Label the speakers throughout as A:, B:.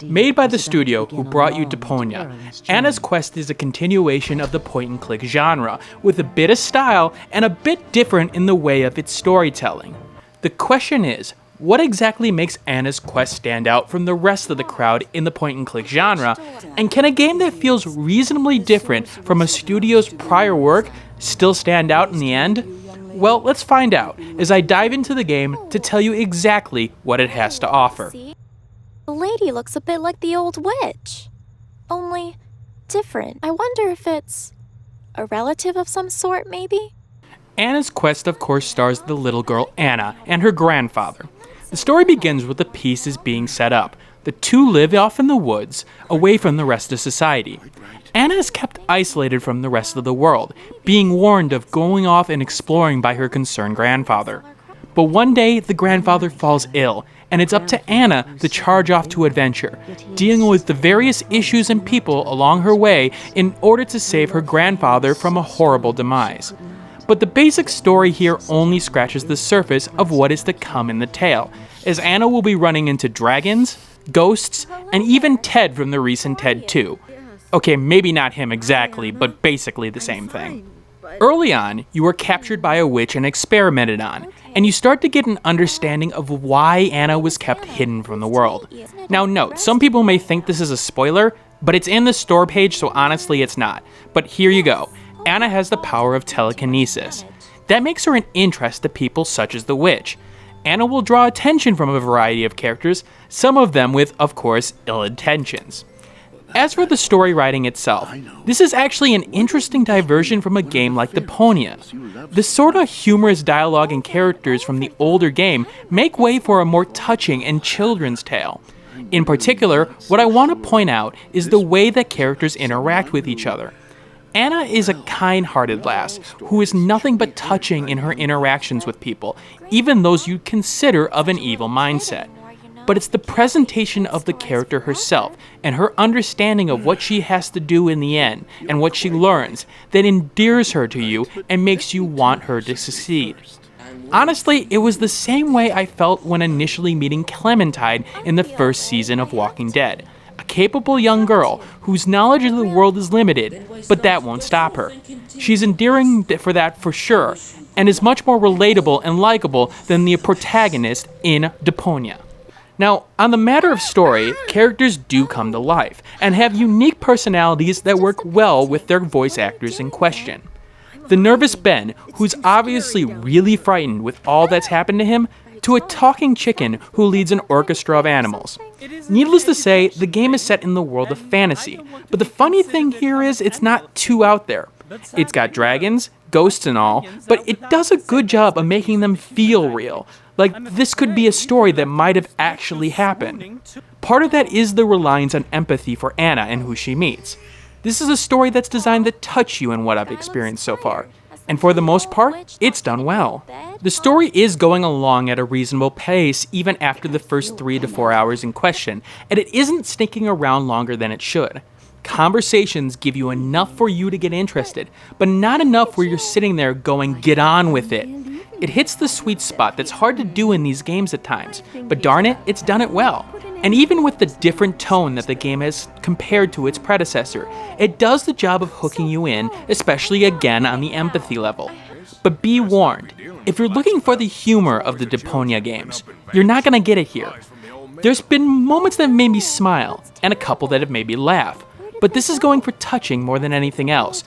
A: Made by the studio who brought you Deponia, Anna's Quest is a continuation of the point-and-click genre, with a bit of style and a bit different in the way of its storytelling. The question is, what exactly makes Anna's Quest stand out from the rest of the crowd in the point-and-click genre, and can a game that feels reasonably different from a studio's prior work still stand out in the end? Well, let's find out as I dive into the game to tell you exactly what it has to offer.
B: The lady looks a bit like the old witch. Only different. I wonder if it's a relative of some sort, maybe?
A: Anna's Quest, of course, stars the little girl Anna and her grandfather. The story begins with the pieces being set up. The two live off in the woods, away from the rest of society. Anna is kept isolated from the rest of the world, being warned of going off and exploring by her concerned grandfather. But one day, the grandfather falls ill, and it's up to Anna to charge off to adventure, dealing with the various issues and people along her way in order to save her grandfather from a horrible demise. But the basic story here only scratches the surface of what is to come in the tale, as Anna will be running into dragons, ghosts, and even Ted from the recent Ted 2. Okay, maybe not him exactly, but basically the same thing. Early on, you are captured by a witch and experimented on, and you start to get an understanding of why Anna was kept hidden from the world. Now note, some people may think this is a spoiler, but it's in the store page, so honestly it's not. But here you go. Anna has the power of telekinesis. That makes her an interest to people such as the witch. Anna will draw attention from a variety of characters, some of them with, of course, ill intentions. As for the story writing itself, this is actually an interesting diversion from a game like Deponia. The sort of humorous dialogue and characters from the older game make way for a more touching and children's tale. In particular, what I want to point out is the way that characters interact with each other. Anna is a kind-hearted lass who is nothing but touching in her interactions with people, even those you'd consider of an evil mindset. But it's the presentation of the character herself and her understanding of what she has to do in the end and what she learns that endears her to you and makes you want her to succeed. Honestly, it was the same way I felt when initially meeting Clementine in the first season of Walking Dead. A capable young girl whose knowledge of the world is limited, but that won't stop her. She's endearing for that for sure, and is much more relatable and likable than the protagonist in Deponia. Now, on the matter of story, characters do come to life, and have unique personalities that work well with their voice actors in question. The nervous Ben, who's obviously really frightened with all that's happened to him, to a talking chicken who leads an orchestra of animals. Needless to say, the game is set in the world of fantasy, but the funny thing here is it's not too out there. It's got dragons, ghosts and all, but it does a good job of making them feel real. Like this could be a story that might have actually happened. Part of that is the reliance on empathy for Anna and who she meets. This is a story that's designed to touch you in what I've experienced so far. And for the most part, it's done well. The story is going along at a reasonable pace even after the first 3 to 4 hours in question, and it isn't sticking around longer than it should. Conversations give you enough for you to get interested, but not enough where you're sitting there going, get on with it. It hits the sweet spot that's hard to do in these games at times, but darn it, it's done it well. And even with the different tone that the game has compared to its predecessor, it does the job of hooking you in, especially again on the empathy level. But be warned, if you're looking for the humor of the Deponia games, you're not going to get it here. There's been moments that have made me smile, and a couple that have made me laugh, but this is going for touching more than anything else.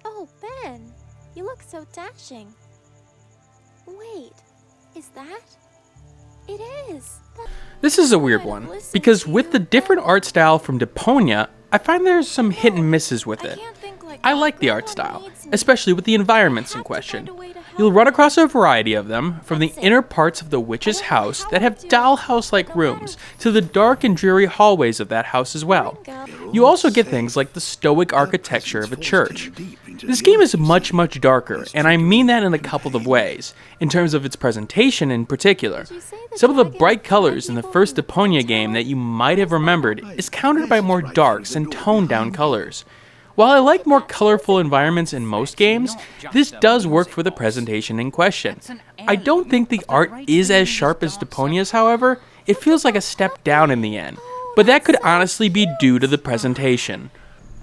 B: Oh, Ben, you look so dashing. Wait, is that? It is.
A: This is a weird one, because with the different art style from Deponia, I find there's some hit and misses with it. I like the art style, especially with the environments in question. You'll run across a variety of them, from the inner parts of the witch's house that have dollhouse-like rooms, to the dark and dreary hallways of that house as well. You also get things like the stoic architecture of a church. This game is much, much darker, and I mean that in a couple of ways, in terms of its presentation in particular. Some of the bright colors in the first Deponia game that you might have remembered is countered by more darks and toned-down colors. While I like more colorful environments in most games, this does work for the presentation in question. I don't think the art is as sharp as Deponia's, however. It feels like a step down in the end, but that could honestly be due to the presentation.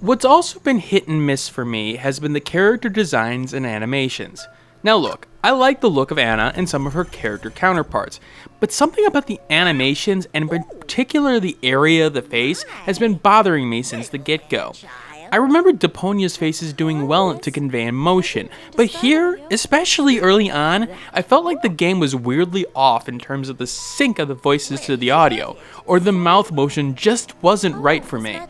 A: What's also been hit and miss for me has been the character designs and animations. Now look, I like the look of Anna and some of her character counterparts, but something about the animations, and in particular the area of the face, has been bothering me since the get-go. I remember Deponia's faces doing well to convey emotion, but here, especially early on, I felt like the game was weirdly off in terms of the sync of the voices to the audio, or the mouth motion just wasn't right for me.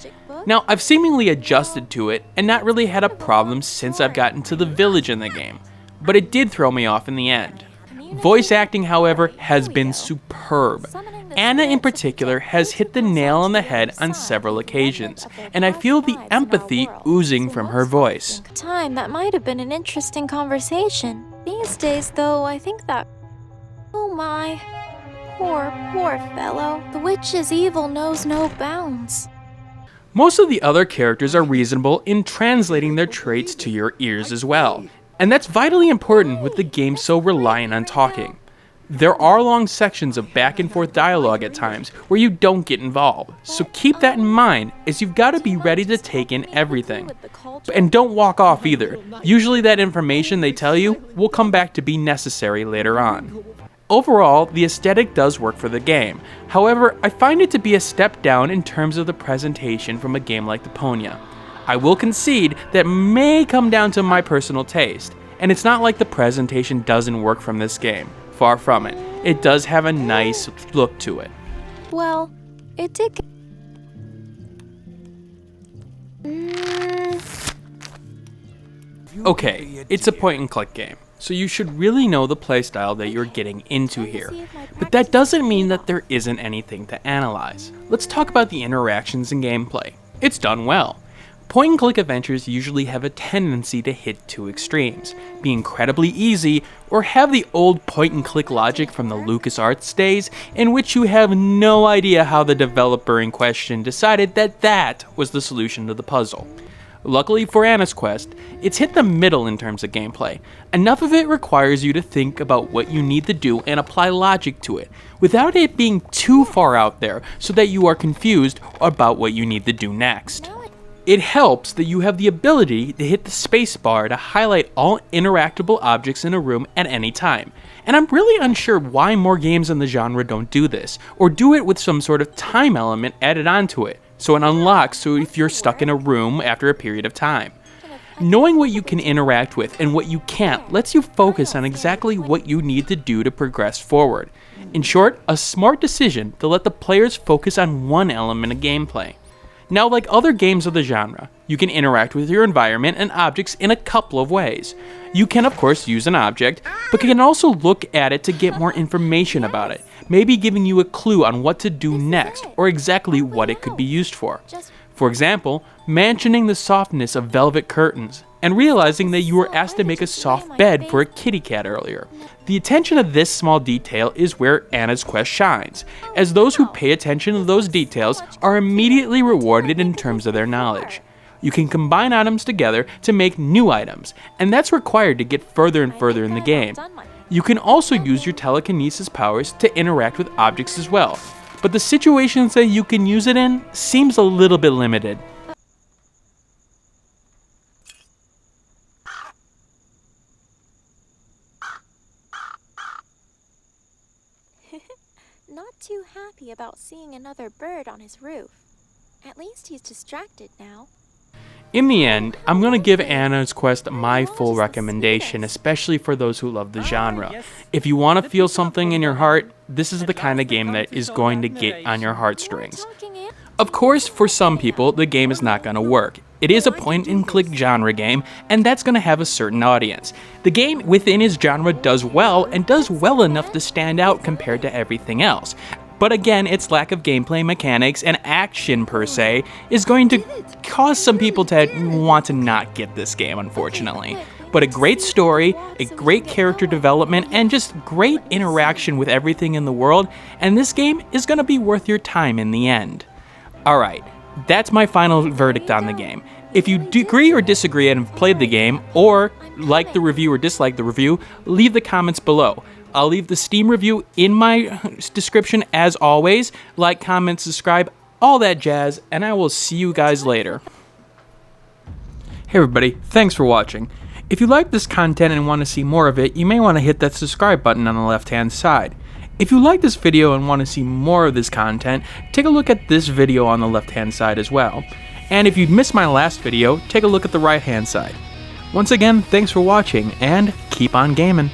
A: Now, I've seemingly adjusted to it and not really had a problem since I've gotten to the village in the game, but it did throw me off in the end. Voice acting, however, has been superb. Anna in particular has hit the nail on the head on several occasions, and I feel the empathy oozing from her voice.
B: Time, that might have been an interesting conversation. These days, though, I think that... Oh my. Poor fellow. The witch's evil knows no bounds.
A: Most of the other characters are reasonable in translating their traits to your ears as well, and that's vitally important with the game so reliant on talking. There are long sections of back and forth dialogue at times where you don't get involved, so keep that in mind as you've got to be ready to take in everything. And don't walk off either. Usually that information they tell you will come back to be necessary later on. Overall, the aesthetic does work for the game. However, I find it to be a step down in terms of the presentation from a game like Deponia. I will concede that may come down to my personal taste, and it's not like the presentation doesn't work from this game. Far from it. It does have a nice look to it.
B: Well, it did...
A: Okay, it's a point-and-click game, so you should really know the playstyle that you're getting into here. But that doesn't mean that there isn't anything to analyze. Let's talk about the interactions and gameplay. It's done well. Point-and-click adventures usually have a tendency to hit two extremes, be incredibly easy, or have the old point-and-click logic from the LucasArts days, in which you have no idea how the developer in question decided that that was the solution to the puzzle. Luckily for Anna's Quest, it's hit the middle in terms of gameplay. Enough of it requires you to think about what you need to do and apply logic to it, without it being too far out there so that you are confused about what you need to do next. It helps that you have the ability to hit the spacebar to highlight all interactable objects in a room at any time, and I'm really unsure why more games in the genre don't do this, or do it with some sort of time element added onto it, so it unlocks so if you're stuck in a room after a period of time. Knowing what you can interact with and what you can't lets you focus on exactly what you need to do to progress forward. In short, a smart decision to let the players focus on one element of gameplay. Now, like other games of the genre, you can interact with your environment and objects in a couple of ways. You can of course use an object, but can also look at it to get more information about it, maybe giving you a clue on what to do next or exactly what it could be used for. For example, mentioning the softness of velvet curtains, and realizing that you were asked to make a soft bed for a kitty cat earlier. The attention to this small detail is where Anna's Quest shines, as those who pay attention to those details are immediately rewarded in terms of their knowledge. You can combine items together to make new items, and that's required to get further and further in the game. You can also use your telekinesis powers to interact with objects as well, but the situations that you can use it in seems a little bit limited.
B: Not too happy about seeing another bird on his roof. At least he's distracted now.
A: In the end, I'm going to give Anna's Quest my full recommendation, especially for those who love the genre. If you want to feel something in your heart, this is the kind of game that is going to get on your heartstrings. Of course, for some people, the game is not going to work. It is a point-and-click genre game, and that's going to have a certain audience. The game within its genre does well, and does well enough to stand out compared to everything else. But again, its lack of gameplay mechanics and action per se is going to cause some people to want to not get this game, unfortunately. But a great story, a great character development, and just great interaction with everything in the world, and this game is going to be worth your time in the end. Alright, that's my final verdict on the game. If you agree or disagree and have played the game, or like the review or dislike the review, leave the comments below. I'll leave the Steam review in my description as always. Like, comment, subscribe, all that jazz, and I will see you guys later. Hey everybody, thanks for watching. If you like this content and want to see more of it, you may want to hit that subscribe button on the left-hand side. If you like this video and want to see more of this content, take a look at this video on the left-hand side as well. And if you missed my last video, take a look at the right-hand side. Once again, thanks for watching, and keep on gaming.